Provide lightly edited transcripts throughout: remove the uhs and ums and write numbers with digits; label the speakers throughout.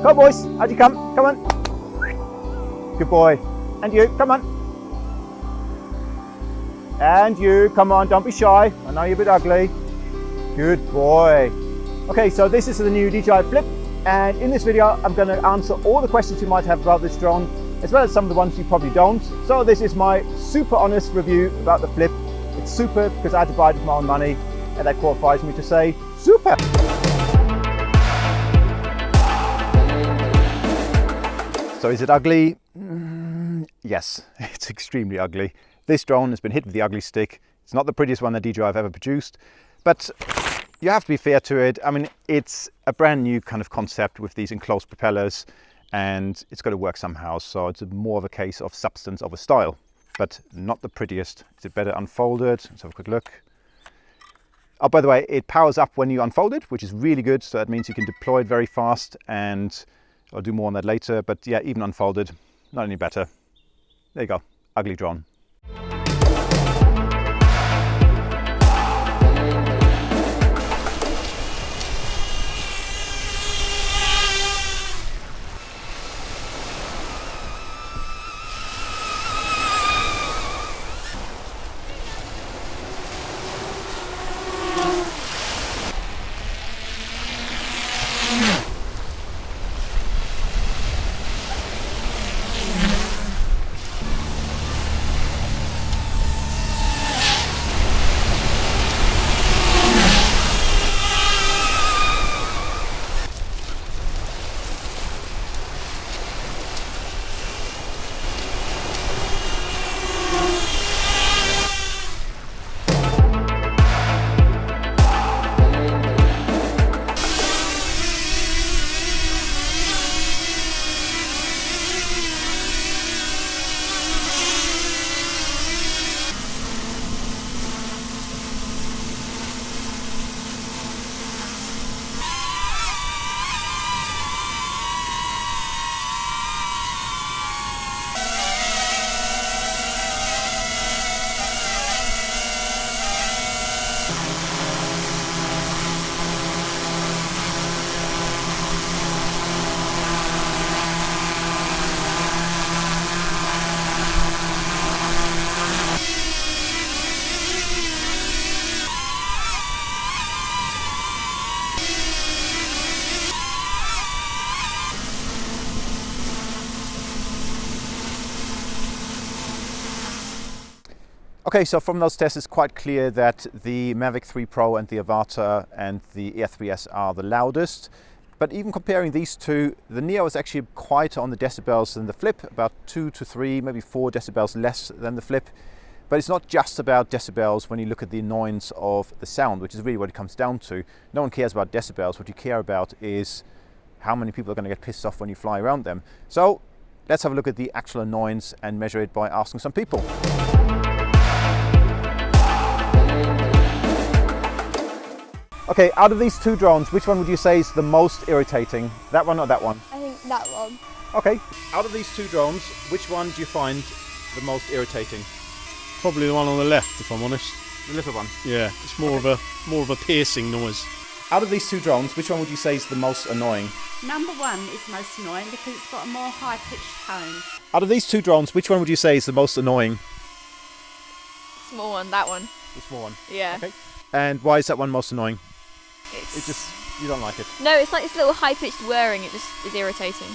Speaker 1: Go boys, out you come. Come on. Good boy. And you, come on. And you, come on, don't be shy. I know you're a bit ugly. Good boy. Okay, so this is the new Dji FLIP, and in this video I'm going to answer all the questions you might have about this drone, as well as some of the ones you probably don't. So this is my super honest review about the FLIP. It's super because I had to buy it with my own money, and that qualifies me to say super. So is it ugly? Yes, it's extremely ugly. This drone has been hit with the ugly stick. It's not the prettiest one that DJI have ever produced, but you have to be fair to it. I mean, it's a brand new kind of concept with these enclosed propellers, and it's got to work somehow. So it's more of a case of substance over style, but not the prettiest. Is it better unfolded? Let's have a quick look. Oh, by the way, it powers up when you unfold it, which is really good. So that means you can deploy it very fast, and I'll do more on that later. But yeah, even unfolded, not any better. There you go, ugly drone. Okay, so from those tests it's quite clear that the Mavic 3 Pro and the Avatar and the Air 3S are the loudest. But even comparing these two, the Neo is actually quieter on the decibels than the FLIP, about 2 to 3, maybe 4 decibels less than the FLIP. But it's not just about decibels when you look at the annoyance of the sound, which is really what it comes down to. No one cares about decibels. What you care about is how many people are going to get pissed off when you fly around them. So let's have a look at the actual annoyance and measure it by asking some people. Okay, out of these two drones, which one would you say is the most irritating? That one or that one?
Speaker 2: I think that one.
Speaker 1: Okay, out of these two drones, which one do you find the most irritating?
Speaker 3: Probably the one on the left, if I'm honest.
Speaker 1: The little one?
Speaker 3: Yeah, it's more of a piercing noise.
Speaker 1: Out of these two drones, which one would you say is the most annoying?
Speaker 4: Number one is most annoying because it's got a more high-pitched tone.
Speaker 1: Out of these two drones, which one would you say is the most annoying?
Speaker 2: Small one, that one.
Speaker 1: The small one?
Speaker 2: Yeah.
Speaker 1: Okay. And why is that one most annoying?
Speaker 2: It's
Speaker 1: just, you don't like it?
Speaker 2: No, it's like this little high-pitched whirring, it just is irritating.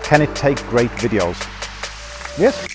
Speaker 1: can it take great videos? Yes?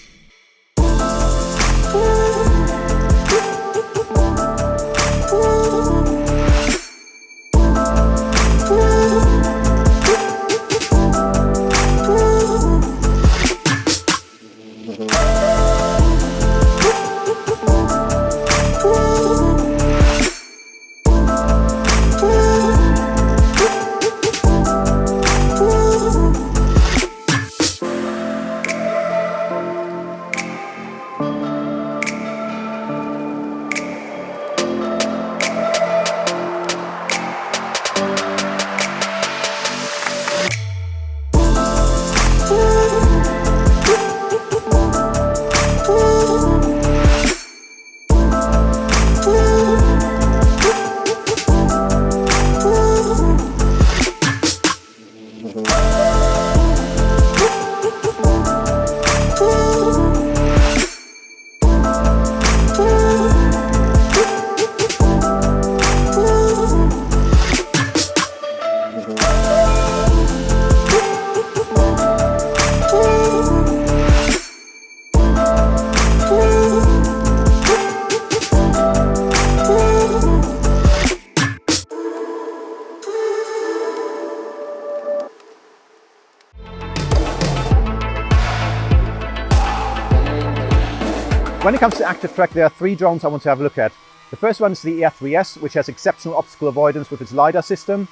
Speaker 1: When it comes to active track, there are three drones I want to have a look at. The first one is the ER3S, which has exceptional obstacle avoidance with its LiDAR system.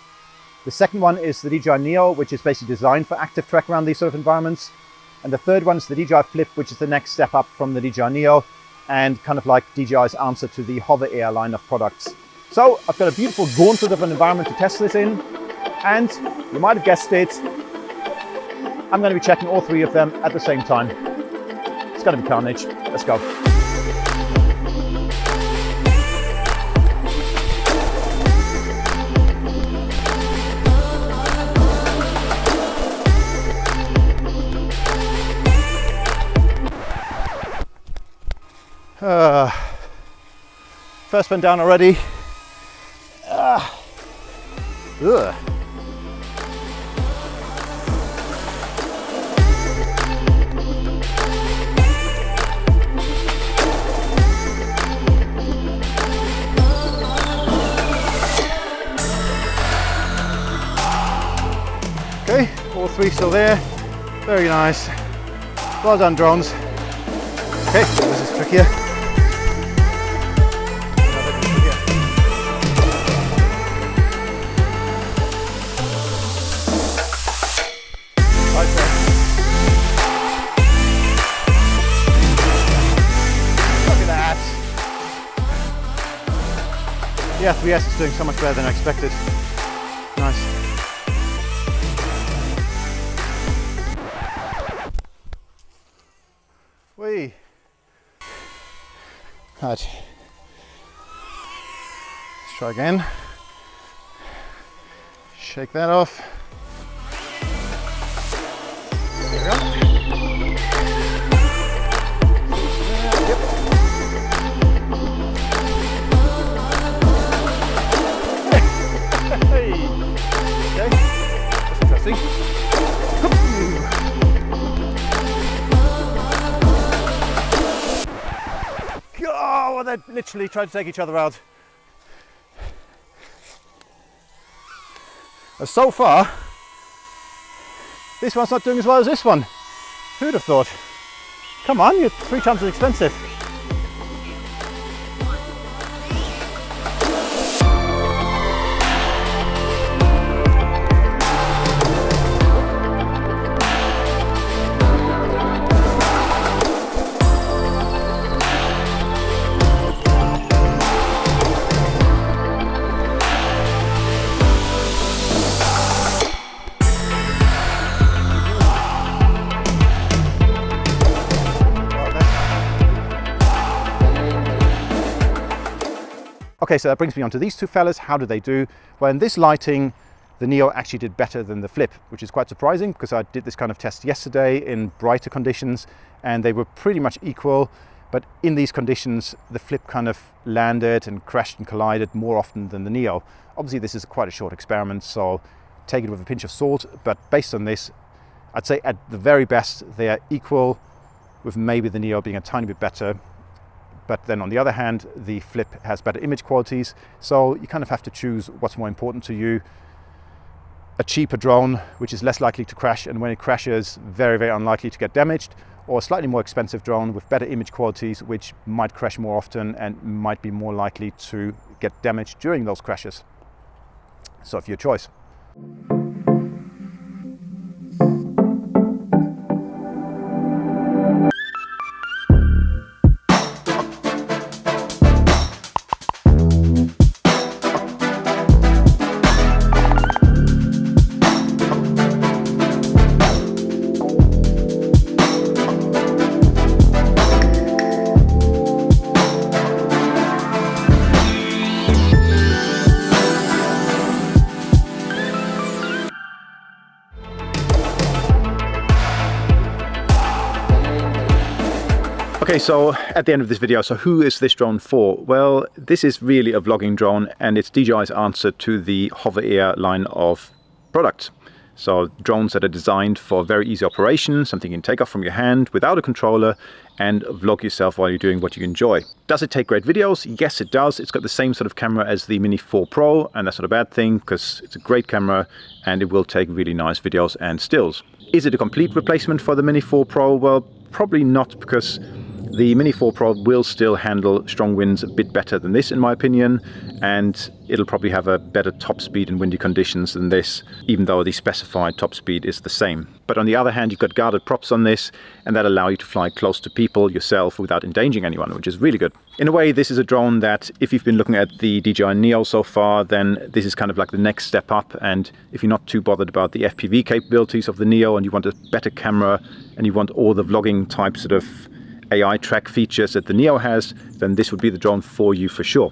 Speaker 1: The second one is the DJI Neo, which is basically designed for active track around these sort of environments. And the third one is the DJI FLIP, which is the next step up from the DJI Neo and kind of like DJI's answer to the Hover Air line of products. So I've got a beautiful gauntlet of an environment to test this in. And you might have guessed it, I'm going to be checking all three of them at the same time. It's going to be carnage. Let's go. First one down already. Ugh. Okay, all three still there. Very nice. Well done, drones. Okay, this is trickier. Yeah, 3S is doing so much better than I expected. Nice. Whee! Right. Let's try again. Shake that off. There we go. Oh, they literally tried to take each other out. So far, this one's not doing as well as this one. Who'd have thought? Come on, you're 3 times as expensive. Okay, so that brings me on to these two fellas. How do they do? Well, in this lighting, the Neo actually did better than the Flip, which is quite surprising because I did this kind of test yesterday in brighter conditions and they were pretty much equal. But in these conditions, the Flip kind of landed and crashed and collided more often than the Neo. Obviously, this is quite a short experiment, so take it with a pinch of salt. But based on this, I'd say at the very best they are equal, with maybe the Neo being a tiny bit better. But then on the other hand, the Flip has better image qualities, so you kind of have to choose what's more important to you. A cheaper drone, which is less likely to crash, and when it crashes, very, very unlikely to get damaged, or a slightly more expensive drone with better image qualities, which might crash more often and might be more likely to get damaged during those crashes. So for your choice. Okay, so at the end of this video, so who is this drone for? Well, this is really a vlogging drone, and it's DJI's answer to the Hover Air line of products. So drones that are designed for very easy operation, something you can take off from your hand without a controller and vlog yourself while you're doing what you enjoy. Does it take great videos? Yes, it does. It's got the same sort of camera as the Mini 4 Pro, and that's not a bad thing because it's a great camera and it will take really nice videos and stills. Is it a complete replacement for the Mini 4 Pro? Well, probably not, because the Mini 4 Pro will still handle strong winds a bit better than this, in my opinion, and it'll probably have a better top speed in windy conditions than this, even though the specified top speed is the same. But on the other hand, you've got guarded props on this, and that allow you to fly close to people yourself without endangering anyone, which is really good. In a way, this is a drone that, if you've been looking at the DJI Neo so far, then this is kind of like the next step up. And if you're not too bothered about the FPV capabilities of the Neo, and you want a better camera, and you want all the vlogging type sort of AI track features that the Neo has, then this would be the drone for you for sure.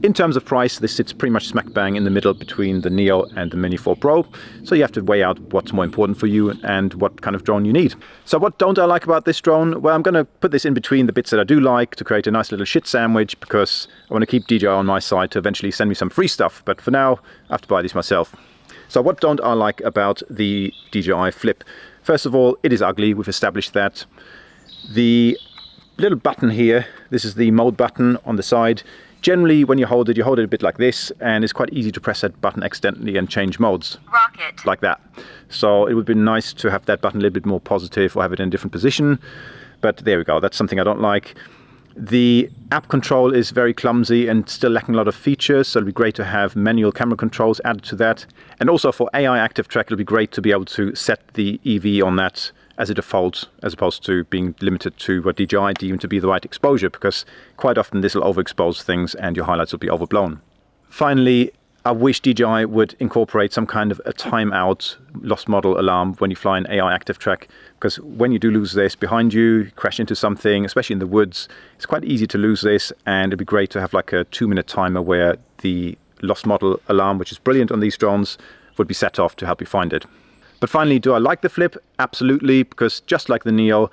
Speaker 1: In terms of price, this sits pretty much smack bang in the middle between the Neo and the Mini 4 Pro, so you have to weigh out what's more important for you and what kind of drone you need. So what don't I like about this drone? Well, I'm going to put this in between the bits that I do like to create a nice little shit sandwich, because I want to keep DJI on my side to eventually send me some free stuff, but for now I have to buy these myself. So what don't I like about the DJI Flip? First of all, it is ugly. We've established that. The little button here, this is the mode button on the side. Generally, when you hold it a bit like this, and it's quite easy to press that button accidentally and change modes. Rocket. Like that. So it would be nice to have that button a little bit more positive, or have it in a different position. But there we go, that's something I don't like. The app control is very clumsy and still lacking a lot of features, so it'd be great to have manual camera controls added to that. And also for AI active track, it'll be great to be able to set the EV on that as a default, as opposed to being limited to what DJI deem to be the right exposure, because quite often this will overexpose things and your highlights will be overblown. Finally, I wish DJI would incorporate some kind of a timeout lost model alarm when you fly an AI active track, because when you do lose this behind you, crash into something, especially in the woods, it's quite easy to lose this, and it'd be great to have like a 2-minute timer where the lost model alarm, which is brilliant on these drones, would be set off to help you find it. But finally, do I like the Flip? Absolutely, because just like the Neo,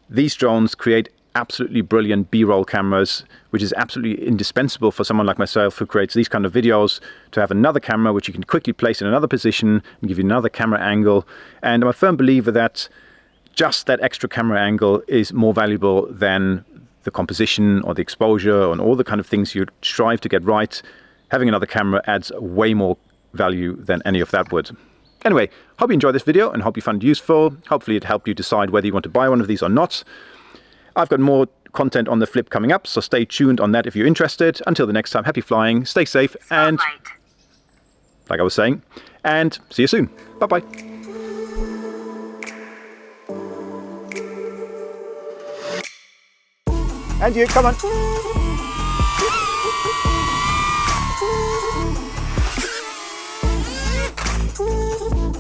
Speaker 1: these drones create absolutely brilliant B-roll cameras, which is absolutely indispensable for someone like myself who creates these kind of videos, to have another camera which you can quickly place in another position and give you another camera angle. And I'm a firm believer that just that extra camera angle is more valuable than the composition or the exposure and all the kind of things you strive to get right. Having another camera adds way more value than any of that would. Anyway, hope you enjoyed this video and hope you found it useful. Hopefully it helped you decide whether you want to buy one of these or not. I've got more content on the Flip coming up, so stay tuned on that if you're interested. Until the next time, happy flying, stay safe, and like I was saying, and see you soon. Bye-bye. And you, come on.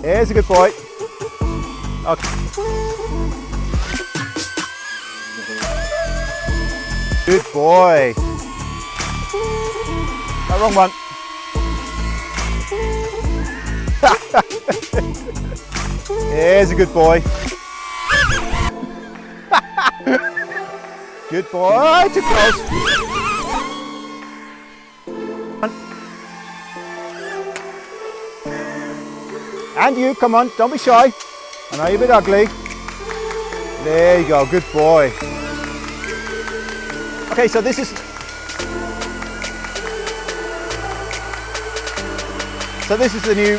Speaker 1: Here's a good boy. Okay. Good boy. Oh, wrong one. Here's a good boy. Good boy. Too close. And you, come on, don't be shy. I know you're a bit ugly. There you go, good boy. Okay, so this is... So this is the new